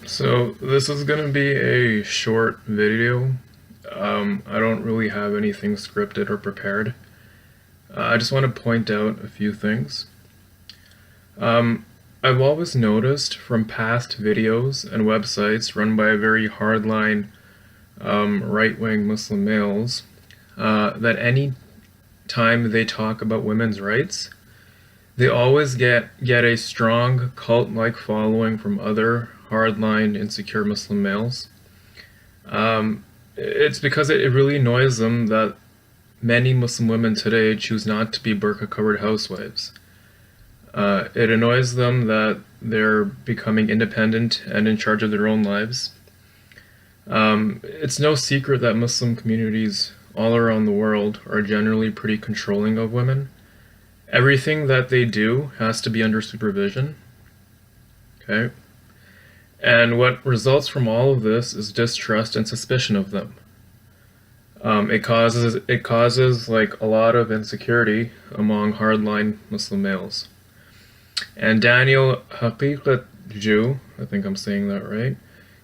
So this is going to be a short video. I don't really have anything scripted or prepared. I just want to point out a few things. I've always noticed from past videos and websites run by very hardline right-wing Muslim males that any time they talk about women's rights, they always get a strong cult-like following from other hardline, insecure Muslim males. It's because it really annoys them that many Muslim women today choose not to be burqa-covered housewives. It annoys them that they're becoming independent and in charge of their own lives. It's no secret that Muslim communities all around the world are generally pretty controlling of women. Everything that they do has to be under supervision. Okay? And what results from all of this is distrust and suspicion of them. It causes like a lot of insecurity among hardline Muslim males. And Daniel Haqiqatjou, I think I'm saying that right,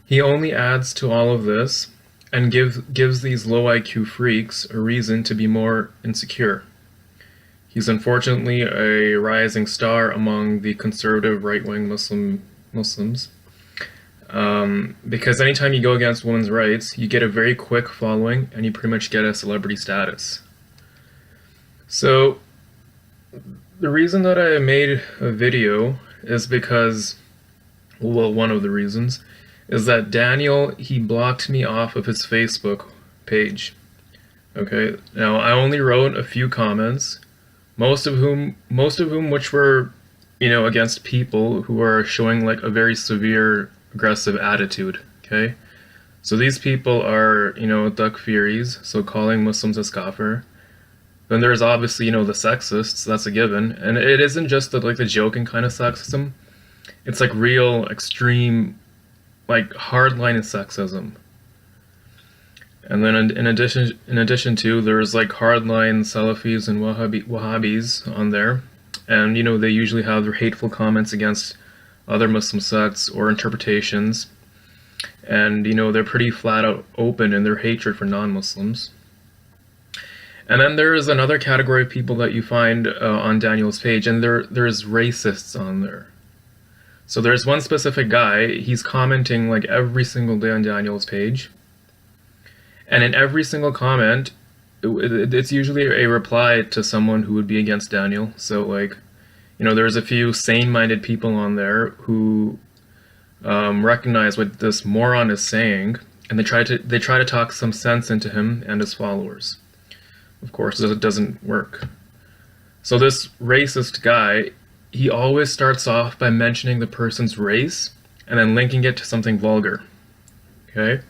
he only adds to all of this and gives these low IQ freaks a reason to be more insecure. He's unfortunately a rising star among the conservative right-wing Muslims. Because anytime you go against women's rights, you get a very quick following and you pretty much get a celebrity status. So the reason that I made a video is because, well, one of the reasons is that Daniel, he blocked me off of his Facebook page. Okay, now I only wrote a few comments, most of whom which were, against people who are showing like a very severe aggressive attitude. Okay, so these people are, takfiris, so calling Muslims a kafir. Then there's obviously, the sexists, that's a given, and it isn't just the joking kind of sexism. It's like real extreme, like hardline sexism. And then in addition to, there's like hardline Salafis and Wahhabis on there, and they usually have their hateful comments against other Muslim sects or interpretations, and they're pretty flat out open in their hatred for non-Muslims. And then there is another category of people that you find on Daniel's page, and there's racists on there. So there's one specific guy, he's commenting like every single day on Daniel's page. And in every single comment, it's usually a reply to someone who would be against Daniel. So like, there's a few sane-minded people on there who recognize what this moron is saying, and they try to talk some sense into him and his followers. Of course, it doesn't work. So this racist guy, he always starts off by mentioning the person's race and then linking it to something vulgar. Okay?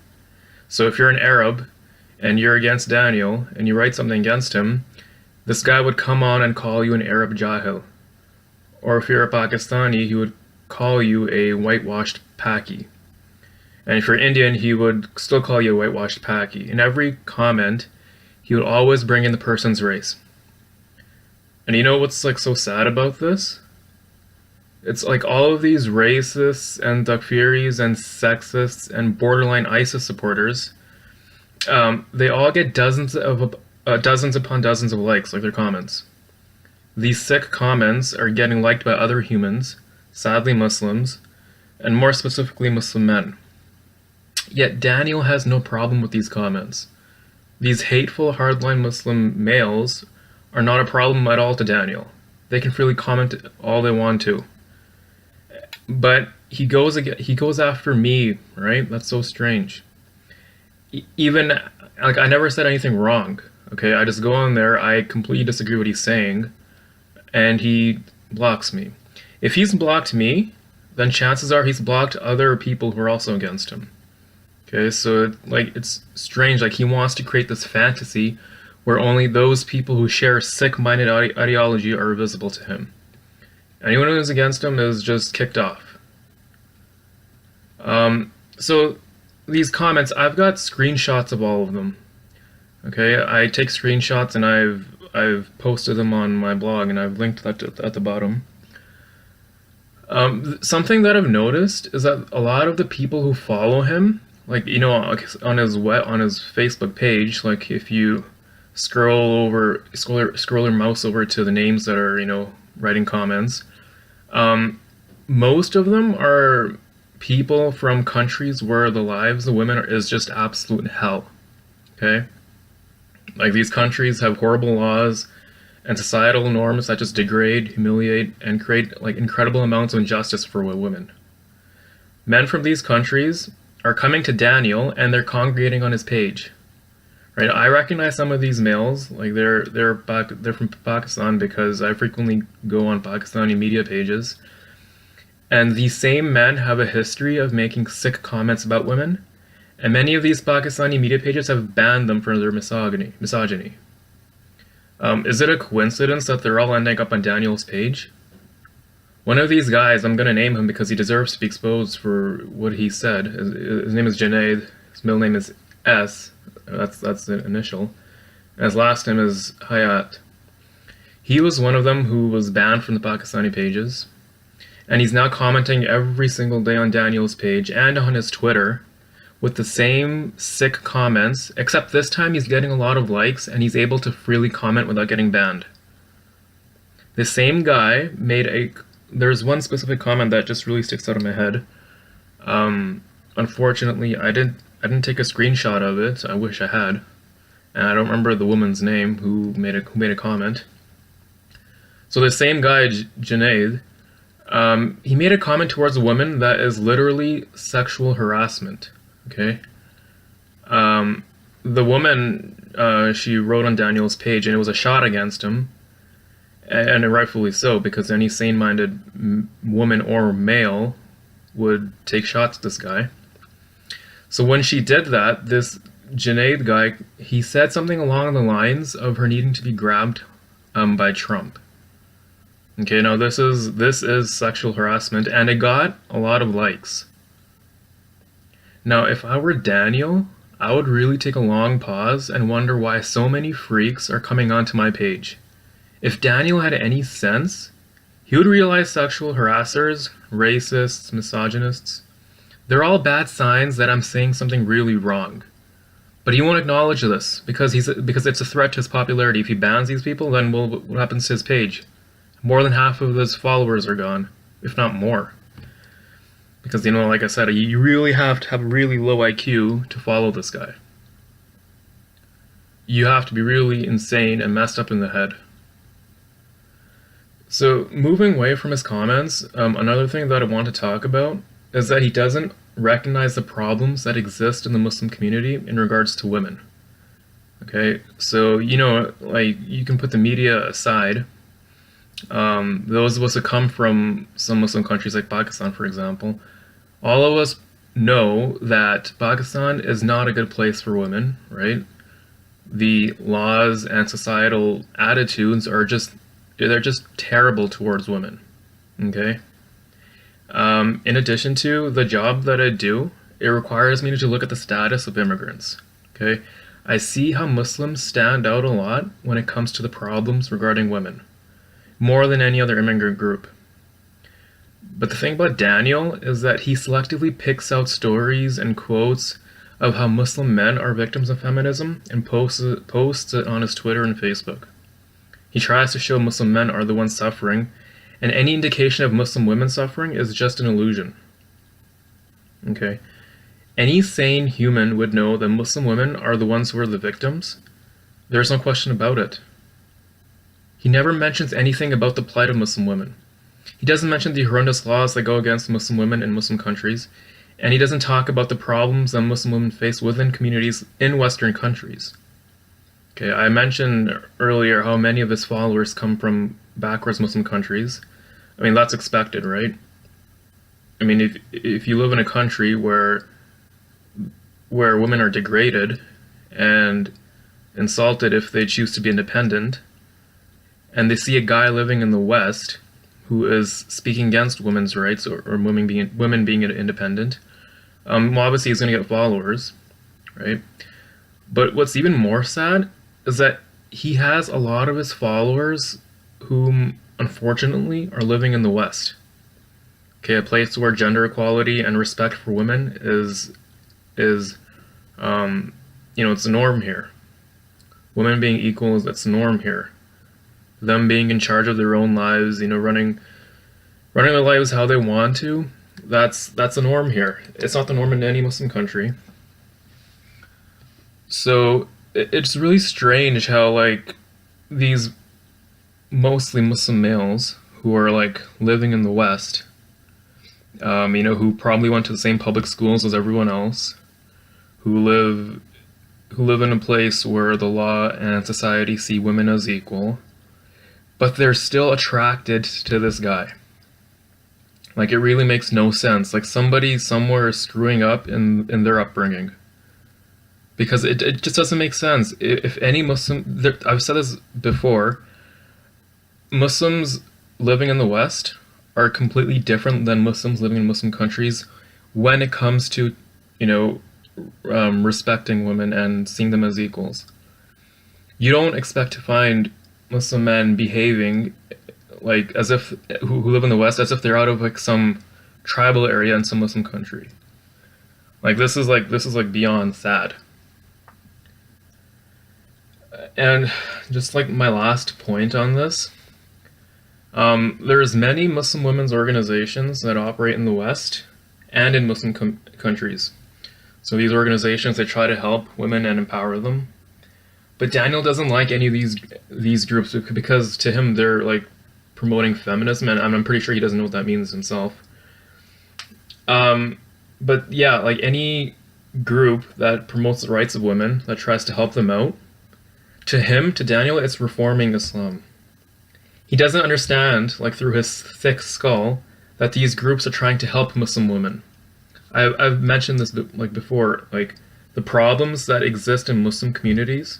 So if you're an Arab and you're against Daniel and you write something against him, this guy would come on and call you an Arab jahil. Or if you're a Pakistani, he would call you a whitewashed Paki. And if you're Indian, he would still call you a whitewashed Paki. In every comment, he would always bring in the person's race. And you know what's like so sad about this? It's like all of these racists and takfiris and sexists and borderline ISIS supporters, they all get dozens upon dozens of likes, like their comments. These sick comments are getting liked by other humans, sadly Muslims, and more specifically Muslim men. Yet Daniel has no problem with these comments. These hateful hardline Muslim males are not a problem at all to Daniel. They can freely comment all they want to. But he goes after me, right? That's so strange. Even like I never said anything wrong. Okay, I just go on there, I completely disagree with what he's saying, and he blocks me. If he's blocked me, then chances are he's blocked other people who are also against him. Okay, so it's strange. Like he wants to create this fantasy where only those people who share sick-minded ideology are visible to him. Anyone who's against him is just kicked off. So these comments, I've got screenshots of all of them. Okay, I take screenshots and I've posted them on my blog and I've linked that at the bottom. Something that I've noticed is that a lot of the people who follow him, like on his Facebook page, like if you scroll your mouse over to the names that are writing comments, most of them are people from countries where the lives of women is just absolute hell. Okay, like these countries have horrible laws and societal norms that just degrade, humiliate, and create like incredible amounts of injustice for women. Men from these countries are coming to Daniel and they're congregating on his page. Right? I recognize some of these males, like they're from Pakistan because I frequently go on Pakistani media pages. And these same men have a history of making sick comments about women, and many of these Pakistani media pages have banned them for their misogyny. Is it a coincidence that they're all ending up on Daniel's page? One of these guys, I'm going to name him because he deserves to be exposed for what he said. His name is Junaid. His middle name is S. That's the initial. And his last name is Hayat. He was one of them who was banned from the Pakistani pages. And he's now commenting every single day on Daniel's page and on his Twitter with the same sick comments, except this time he's getting a lot of likes and he's able to freely comment without getting banned. The same guy there's one specific comment that just really sticks out of my head. Unfortunately, I didn't take a screenshot of it. I wish I had. And I don't remember the woman's name who made a comment. So the same guy, Junaid, he made a comment towards a woman that is literally sexual harassment. Okay? The woman, she wrote on Daniel's page, and it was a shot against him, and rightfully so, because any sane-minded woman or male would take shots at this guy. So when she did that, this Junaid guy, he said something along the lines of her needing to be grabbed by Trump. Okay, now this is sexual harassment, and it got a lot of likes. Now, if I were Daniel, I would really take a long pause and wonder why so many freaks are coming onto my page. If Daniel had any sense, he would realize sexual harassers, racists, misogynists, they're all bad signs that I'm saying something really wrong. But he won't acknowledge this because it's a threat to his popularity. If he bans these people, then what happens to his page? More than half of his followers are gone, if not more. Because, like I said, you really have to have a really low IQ to follow this guy. You have to be really insane and messed up in the head. So, moving away from his comments, another thing that I want to talk about is that he doesn't recognize the problems that exist in the Muslim community in regards to women. Okay, so, like, you can put the media aside. Those of us that come from some Muslim countries like Pakistan, for example, all of us know that Pakistan is not a good place for women, right? The laws and societal attitudes they're just terrible towards women, okay? In addition to the job that I do, it requires me to look at the status of immigrants, okay? I see how Muslims stand out a lot when it comes to the problems regarding women, more than any other immigrant group. But the thing about Daniel is that he selectively picks out stories and quotes of how Muslim men are victims of feminism and posts it on his Twitter and Facebook. He tries to show Muslim men are the ones suffering, and any indication of Muslim women suffering is just an illusion. Okay? Any sane human would know that Muslim women are the ones who are the victims. There's no question about it. He never mentions anything about the plight of Muslim women. He doesn't mention the horrendous laws that go against Muslim women in Muslim countries, and he doesn't talk about the problems that Muslim women face within communities in Western countries. Okay, I mentioned earlier how many of his followers come from backwards Muslim countries. I mean, that's expected, right? I mean, if you live in a country where women are degraded and insulted if they choose to be independent, and they see a guy living in the West who is speaking against women's rights or women being independent, well, obviously he's going to get followers, right? But what's even more sad is that he has a lot of his followers whom, unfortunately, are living in the West. Okay, a place where gender equality and respect for women is it's the norm here. Women being equal, that's the norm here. Them being in charge of their own lives, running their lives how they want to, that's the norm here. It's not the norm in any Muslim country. So it's really strange how like these mostly Muslim males who are like living in the West, who probably went to the same public schools as everyone else, who live in a place where the law and society see women as equal, but they're still attracted to this guy. Like, it really makes no sense. Like, somebody somewhere is screwing up in their upbringing. Because it just doesn't make sense. If any Muslim, I've said this before, Muslims living in the West are completely different than Muslims living in Muslim countries when it comes to, respecting women and seeing them as equals. You don't expect to find Muslim men behaving like as if who live in the West as if they're out of like some tribal area in some Muslim country. Like this is like beyond sad. And just like my last point on this, there's many Muslim women's organizations that operate in the West and in Muslim countries. So these organizations, they try to help women and empower them. But Daniel doesn't like any of these groups because to him they're like promoting feminism, and I'm pretty sure he doesn't know what that means himself. But yeah, like any group that promotes the rights of women, that tries to help them out, to Daniel, it's reforming Islam. He doesn't understand, like through his thick skull, that these groups are trying to help Muslim women. I've mentioned this like before, like the problems that exist in Muslim communities,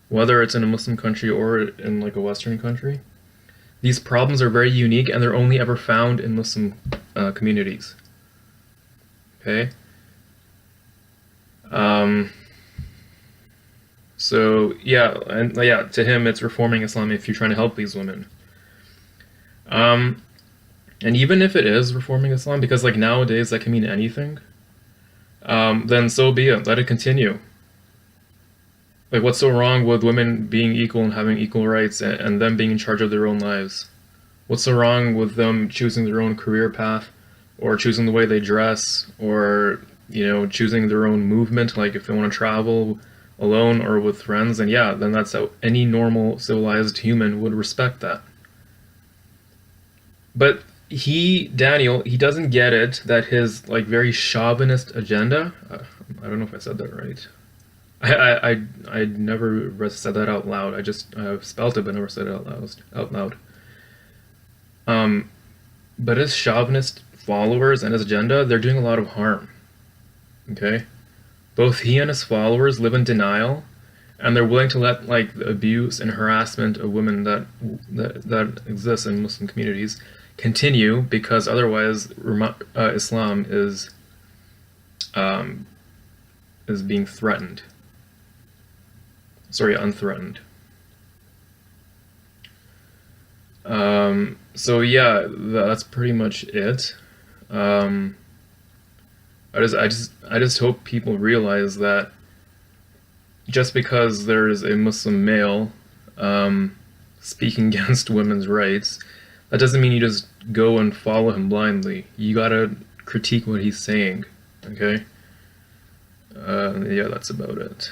whether it's in a Muslim country or in like a Western country, these problems are very unique and they're only ever found in Muslim communities. Okay? So yeah, and yeah, to him it's reforming Islam if you're trying to help these women. And even if it is reforming Islam, because like nowadays that can mean anything, then so be it. Let it continue. Like, what's so wrong with women being equal and having equal rights and them being in charge of their own lives? What's so wrong with them choosing their own career path, or choosing the way they dress, or choosing their own movement? Like if they want to travel alone or with friends, then yeah, then that's how any normal civilized human would respect that. But Daniel, he doesn't get it that his like very chauvinist agenda. I don't know if I said that right. I never said that out loud. I just spelt it, but never said it out loud. But his chauvinist followers and his agenda, they're doing a lot of harm. Okay, both he and his followers live in denial, and they're willing to let like the abuse and harassment of women that exists in Muslim communities continue, because otherwise Islam is being threatened. Sorry, unthreatened. So yeah, that's pretty much it. I just hope people realize that just because there is a Muslim male speaking against women's rights, that doesn't mean you just go and follow him blindly. You gotta critique what he's saying, okay? Yeah, that's about it.